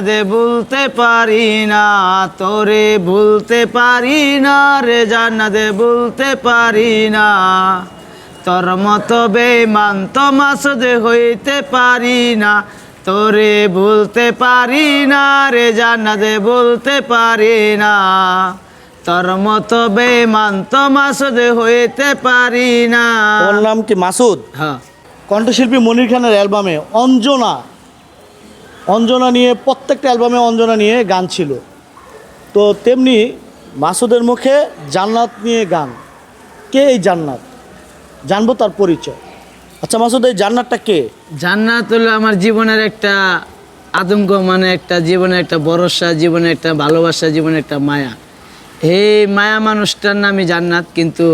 দে ভুলতে পারি না, তোরে ভুলতে পারি না রে জান্নাতে ভুলতে পারি না। তোর মতো বেঈমান তো মাসুদ হইতে পারি না, তোরে ভুলতে পারি না রে জান্নাতে ভুলতে পারি না। তোর মতো বেঈমান তো মাসুদ হইতে পারি না। ওর নাম কি মাসুদ? হ্যাঁ। কণ্ঠশিল্পী মনির খানের অ্যালবামে অঞ্জনা অঞ্জনা নিয়ে প্রত্যেকটা অ্যালবামে অঞ্জনা নিয়ে গান ছিল, তো তেমনি মাসুদের মুখে জান্নাত নিয়ে গান। কে এই জান্নাত? জানবো তার পরিচয়। আচ্ছা মাসুদ, এই জান্নাতটা কে? জান্নাত হলো আমার জীবনের একটা আতঙ্ক, মানে একটা জীবনের একটা ভরসা, জীবনের একটা ভালোবাসা, জীবনের একটা মায়া। এই মায়া মানুষটার নামই জান্নাত, কিন্তু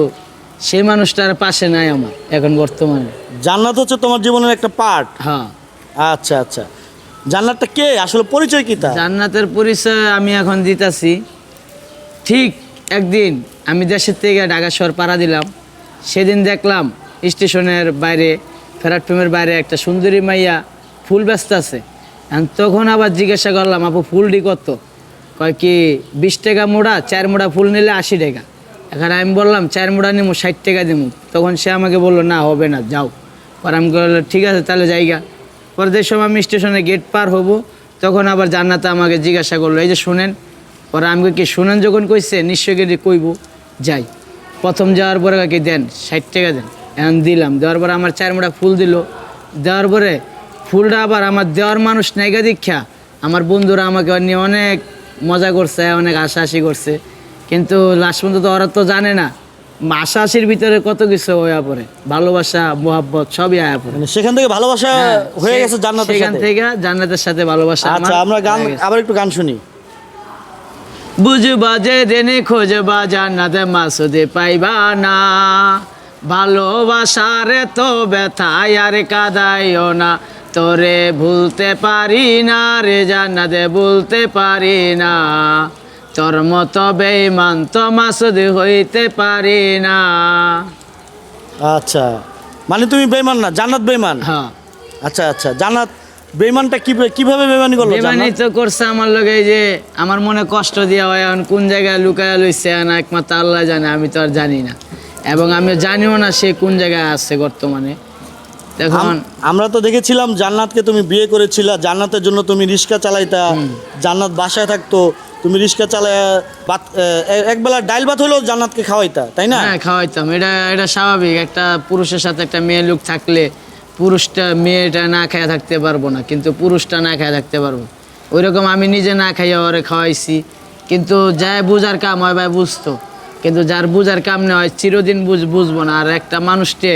সেই মানুষটার পাশে নাই আমার এখন বর্তমানে। জান্নাত হচ্ছে তোমার জীবনের একটা পার্ট। হ্যাঁ। আচ্ছা আচ্ছা, জান্নাতটা কে আসলে, পরিচয় কি তার? জান্নাতের পরিচয় আমি এখন দিতাছি। ঠিক একদিন আমি দেশের থেকে ঢাকা শহর পাড়া দিলাম, সেদিন দেখলাম স্টেশনের বাইরে, প্ল্যাটফর্মের বাইরে একটা সুন্দরী মাইয়া ফুল ব্যস্ত আছে। তখন আবার জিজ্ঞাসা করলাম, আপু ফুলটি কত? কয় কি 20 টাকা মোড়া, 4 মোড়া ফুল নিলে 80 টাকা। এখন আমি বললাম 4 মোড়া নিবো 60 টাকা দিব। তখন সে আমাকে বললো না হবে না, যাও। পরে আমি বললাম ঠিক আছে তাহলে জায়গা। পরে যে সময় আমি স্টেশনের গেট পার হব, তখন আবার জান্নাত আমাকে জিজ্ঞাসা করলো, এই যে শুনেন। পরে আমি কি শুনেন যখন কইছে নিশ্চয় গেলে কইব, যাই। প্রথম যাওয়ার পরে কি দেন 60 টাকা দেন, এখন দিলাম। দেওয়ার পরে আমার 4 মোড়া ফুল দিল। দেওয়ার পরে ফুলটা আবার আমার দেওয়ার মানুষ নাইগা দীক্ষা আমার বন্ধুরা আমাকে নিয়ে অনেক মজা করছে, অনেক হাসাহাসি করছে। কিন্তু লাস্ট পর্যন্ত ওরা তো জানে না হাসাহাসির ভিতরে কত কিছু হয়ে পড়ে, ভালোবাসা মোহাব্বত সবই আয়া পড়ে। মানে সেখান থেকে ভালোবাসা হয়ে গেছে জান্নাতের সেখান সাথে। থেকে জান্নাতের সাথে ভালোবাসা। আচ্ছা আমরা গান, আবার একটু গান শুনি। বুঝবা যে দেনে খোঁজবা জান্নাতে মাসুদে পাইবা না, ভালোবাসার তো ব্যথায় আর কাদাইও না, তোরে ভুলতে পারি না রে জান্নাতে ভুলতে পারি না। তোর মতো বেঈমান তো মাসুদ হইতে পারি না। আচ্ছা, মানে তুমি বেঈমান না, জান্নাত বেঈমান? হ্যাঁ। আচ্ছা আচ্ছা, জান্নাত বেঈমানটা কিভাবে বেঈমানি করলো? বেঈমানি তো করছে আমার লগে, যে আমার মনে কষ্ট দিয়া হয়, এখন কোন জায়গায় লুকায়া লইছে না একমাত্র আল্লাহ জানে, আমি তো আর জানি না, এবং আমি জানিও না সে কোন জায়গায় আছে বর্তমানে। এখন আমরা তো দেখেছিলাম জান্নাতকে তুমি বিয়ে করেছিলা, জান্নাতের জন্য তুমি রিক্সা চালাইতা, জান্নাত বাসায় থাকতো, তুমি রিক্সা চালায় একবেলা ডাইল ভাত হলেও জান্নাতকে খাওয়াইতা, তাই না? হ্যাঁ খাওয়াইতাম, এটা স্বাভাবিক। একটা পুরুষের সাথে একটা মেয়ে লোক থাকলে পুরুষটা মেয়েটা না খাইয়া থাকতে পারবো না, কিন্তু পুরুষটা না খাইয়া থাকতে পারবো। ওইরকম আমি নিজে না খাইয়া ওরে খাওয়াইছি, কিন্তু যাই বুঝার কাম হয় ভাই বুঝতো, কিন্তু যার বুঝার কাম না হয় চিরদিন বুঝবো না। আর একটা মানুষকে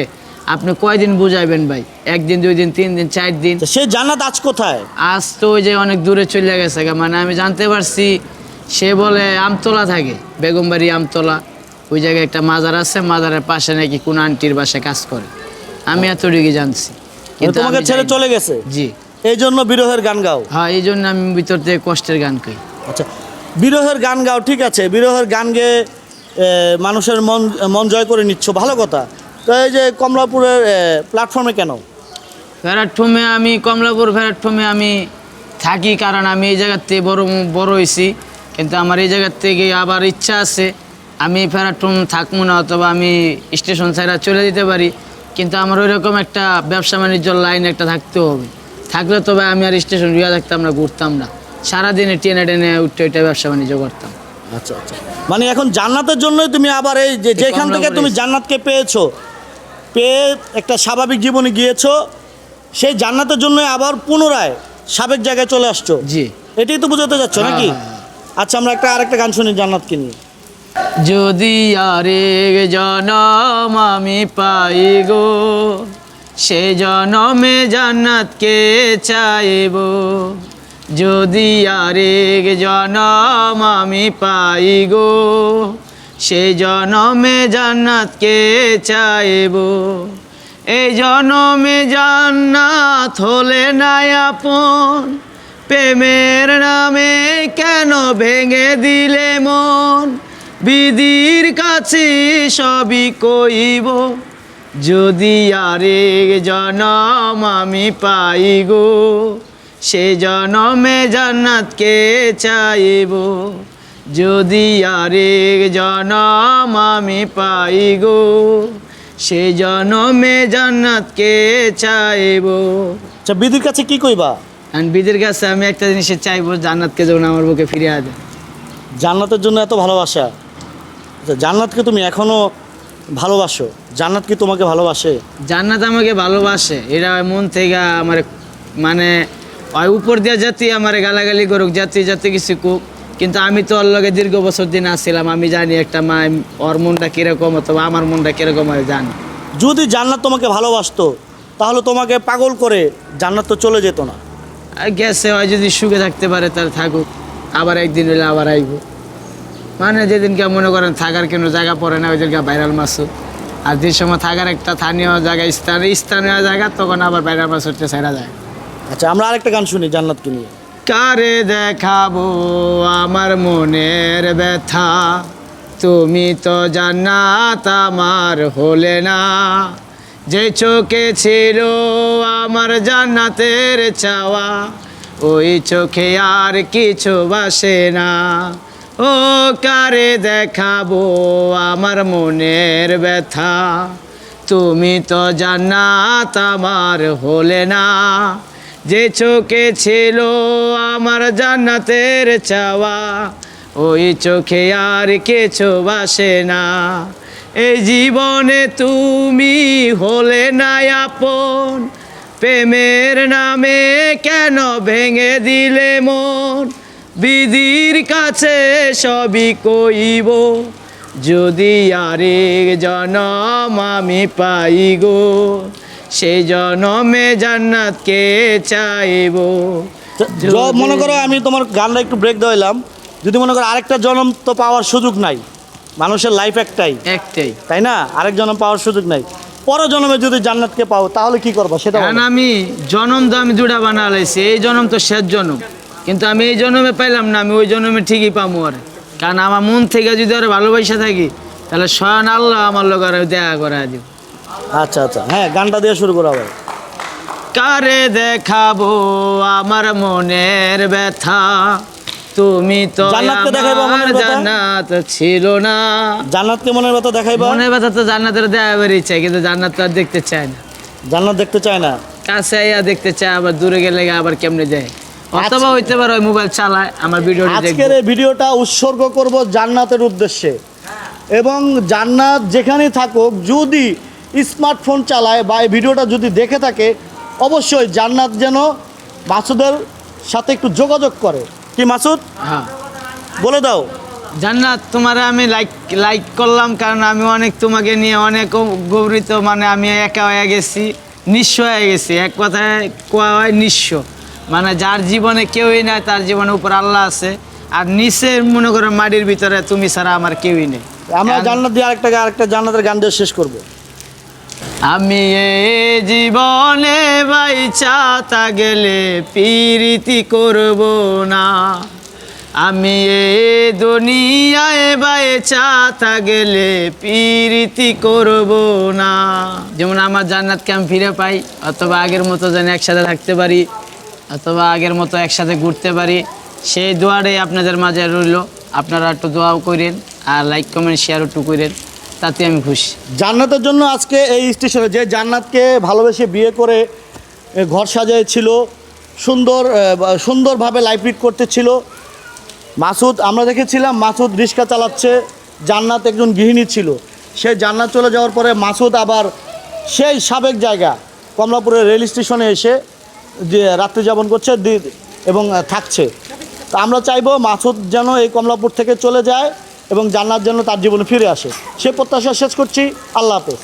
আপনি কয়দিন বুঝাইবেন ভাই? 1 দিন 2 দিন 3 দিন 4 দিন। সে জান্নাত আজ কোথায়? আজ তো ওই যে অনেক দূরে চলে গেছে। মানে আমি জানতে পারছি সে বলে আমতলা থাকে, বেগমবাড়ি আমতলা, ওই জায়গায় একটা মাজার আছে, মাজারের পাশে নাকি কোন আন্টির বাসায় কাজ করে। আমি এতটুকু জানছি, কিন্তু তোমাকে ছেড়ে চলে গেছে? জি। এই জন্য বিরহের গান গাও? হ্যাঁ, এই জন্য আমি ভিতর থেকে কষ্টের গান কই। আচ্ছা, বিরহের গান গাও, ঠিক আছে, বিরহের গান গেয়ে মানুষের মন জয় করে নিচ্ছ, ভালো কথা। তো এই যে কমলাপুরের প্ল্যাটফর্মে কেন? প্ল্যাটফর্মে আমি কমলাপুর প্ল্যাটফর্মে আমি থাকি, কারণ আমি এই জায়গার থেকে বড় হয়েছি, কিন্তু আমার এই জায়গার থেকে আবার ইচ্ছা আছে আমি প্ল্যাটফর্ম থাকবো না, অথবা আমি স্টেশন ছাড়া চলে যেতে পারি, কিন্তু আমার ওইরকম একটা ব্যবসা বাণিজ্যর লাইন একটা থাকতে হবে। থাকলে তবে আমি আর স্টেশন রুয়া থাকতাম না, ঘুরতাম না, সারাদিনে টেনে উঠতে ব্যবসা বাণিজ্য করতাম। আচ্ছা আচ্ছা, মানে এখন জান্নাতের জন্যই তুমি আবার এই যেখান থেকে তুমি জান্নাতকে পেয়েছো, পেয়ে একটা স্বাভাবিক জীবনে গিয়েছো, সেই জান্নাতের জন্য আবার পুনরায় সাবেক জায়গায় চলে আসছো। জি, এটাই তো বোঝাতে যাচ্ছ নাকি? আচ্ছা আমরা আরেকটা গান শুনি জান্নাতকে নিয়ে। যদি আরেক জনম আমি পাই গো, সে জনমে জান্নাতকে চাইব। যদি আরেক জনম আমি পাই গো, সে জনমে জান্নাতকে চাইব। এই জনমে জান্নাত হলে নাই আপন, প্রেমের নামে কেন ভেঙে দিলে মন? বিধির কাছে সবই কইব, যদি আরেক জনম আমি পাই গো, সেই জনমে জান্নাতকে চাইব, যদি আরেক জনম আমি পাই গো, সেই জনমে জান্নাতকে চাইব। আচ্ছা, বিধির কাছে কি কইবা? আর বিদের কাছে আমি একটা জিনিসে চাইবো, জান্নাতকে যেন আমার বুকে ফিরিয়ে দেয়। জান্নাতের জন্য এত ভালোবাসা, আচ্ছা জান্নাতকে তুমি এখনো ভালোবাসো? জান্নাত কি তোমাকে ভালোবাসে? জান্নাত আমাকে ভালোবাসে, এটা মন থেকে আমার মানে ওই উপর দিয়া জাতি আমার গালাগালি করুক, জাতি জাতি কিছু কুক, কিন্তু আমি তো ওর লগে দীর্ঘ বছর দিন আসছিলাম, আমি জানি একটা মা ওর মনটা কীরকম অথবা আমার মনটা কীরকম হয় জানি। যদি জান্নাত তোমাকে ভালোবাসতো তাহলে তোমাকে পাগল করে জান্নাত তো চলে যেত না। আর গেছে, হয় যদি সুখে থাকতে পারে তার থাকুক, আবার একদিন হলে আবার আইব। মানে যেদিনকে মনে করেন থাকার কোনো জায়গা পড়ে না, ওই দিনকে ভাইরাল মাসুদ, আর যে সময় থাকার একটা স্থানীয় জায়গা, স্থানীয় জায়গা, তখন আবার ভাইরাল মাসুদটা ছেড়া যায়। আচ্ছা, আমরা আরেকটা গান শুনি জান্নাতকে নিয়ে। কারে দেখাবো আমার মনের ব্যথা, তুমি তো জান্নাত আমার হলে না, যে চোখে ছিল আমার জান্নাতের চাওয়া, ওই চোখে আর কিছু বাসে না। ও কারে দেখাবো আমার মনের ব্যথা, তুমি তো জান্নাত আমার হলে না, যে চোখে ছিল আমার জান্নাতের চাওয়া, ওই চোখে আর কিছু বাসে না। এই জীবনে তুমি হলে না আপন, প্রেমের নামে কেন ভেঙে দিলে মন, বিধির কাছে সবই কইব, যদি আরেক জনম আমি পাই গো, সেই জনমে জান্নাতকে চাইব। মনে করো আমি তোমার গানটা একটু ব্রেক দিলাম, যদি মনে করো আরেকটা জন্ম তো পাওয়ার সুযোগ নাই, মানুষের লাইফ একটাই, তাই না? আরেক জন্ম পাওয়ার সুযোগ নাই, পরের জন্মে যদি জান্নাতকে পাও তাহলে কি করবা সেটা বলো। আমি জনম তো আমি দুটা বানা লাইছি, এই জনম তো শেষ জনম, কিন্তু আমি এই জন্মে পাইলাম না, আমি ওই জন্মে ঠিকই পাবো। আর কারণ আমার মন থেকে যদি আর ভালোবাসা থাকি, তাহলে স্বয়ং আল্লাহ আমার লোক আর দেখা করা দিব। আচ্ছা আচ্ছা, হ্যাঁ, গানটা দিয়ে শুরু করা হবে। কারে দেখাবো আমার মনের ব্যথা, তুমি তো জান্নাতকে দেখাইবো মনের আমার ব্যথা? জান্নাত ছিল না। জান্নাতকে মনের ব্যথা দেখাইবা? মনের ব্যথা তো জান্নাতের দেখাবার ইচ্ছা, কিন্তু জান্নাত তো আর দেখতে চায় না। জান্নাত দেখতে চায় না, কাছে আইয়া দেখতে চায়, আবার দূরে গেলে আবার কেমনে যায়। অথবা হইতে পারে ওই মোবাইল চালায়, আমার ভিডিও আজকের এই ভিডিওটা উৎসর্গ করব জান্নাতের উদ্দেশ্যে, এবং জান্নাত যেখানেই থাকুক যদি স্মার্টফোন চালায় বা এই ভিডিওটা যদি দেখে থাকে, অবশ্যই জান্নাত যেন মাসুদের সাথে একটু যোগাযোগ করে। কি মাসুদ, হ্যাঁ বলে দাও। জান্নাত, তোমারে আমি লাইক করলাম, কারণ আমি অনেক তোমাকে নিয়ে অনেক গৌরবিত, মানে আমি একা হয়ে গেছি, নিঃস্ব হয়ে গেছি। এক কথায় কোয়া হয় নিঃস্ব, মানে যার জীবনে কেউই নাই, তার জীবনের উপর আল্লাহ আছে, আর নিচের মনে করো মাটির ভিতরে তুমি ছাড়া আমার কেউই নেই। আমরা জান্নাত দিয়ে আরেকটা জান্নাতের গান দিয়ে শেষ করব। আমি এ জীবনে বাইচা তা গেলে প্রীতি করব না, আমি এ দুনিয়ায় বাইচা তা গেলে প্রীতি করব না। যেমন আমার জান্নাতকে আমি ফিরে পাই, অথবা আগের মতো যেন একসাথে থাকতে পারি, অথবা আগের মতো একসাথে ঘুরতে পারি, সেই দোয়াটাই আপনাদের মাঝে রইল। আপনারা একটু দোয়াও করেন, আর লাইক কমেন্ট শেয়ার একটু করেন, তাতে আমি খুশি। জান্নাতের জন্য আজকে এই স্টেশনে যে জান্নাতকে ভালোবেসে বিয়ে করে ঘর সাজিয়েছিল, সুন্দরভাবে লাইফ লিড করতেছিল মাসুদ। আমরা দেখেছিলাম মাসুদ রিক্সা চালাচ্ছে, জান্নাত একজন গৃহিণী ছিল। সেই জান্নাত চলে যাওয়ার পরে মাসুদ আবার সেই সাবেক জায়গা কমলাপুরের রেল স্টেশনে এসে যে রাত্রি যাপন করছে এবং থাকছে। তো আমরা চাইবো মাসুদ যেন এই কমলাপুর থেকে চলে যায় এবং জান্নাত যেন তার জীবনে ফিরে আসে, সে প্রত্যাশা শেষ করছি। আল্লাহ হাফেজ।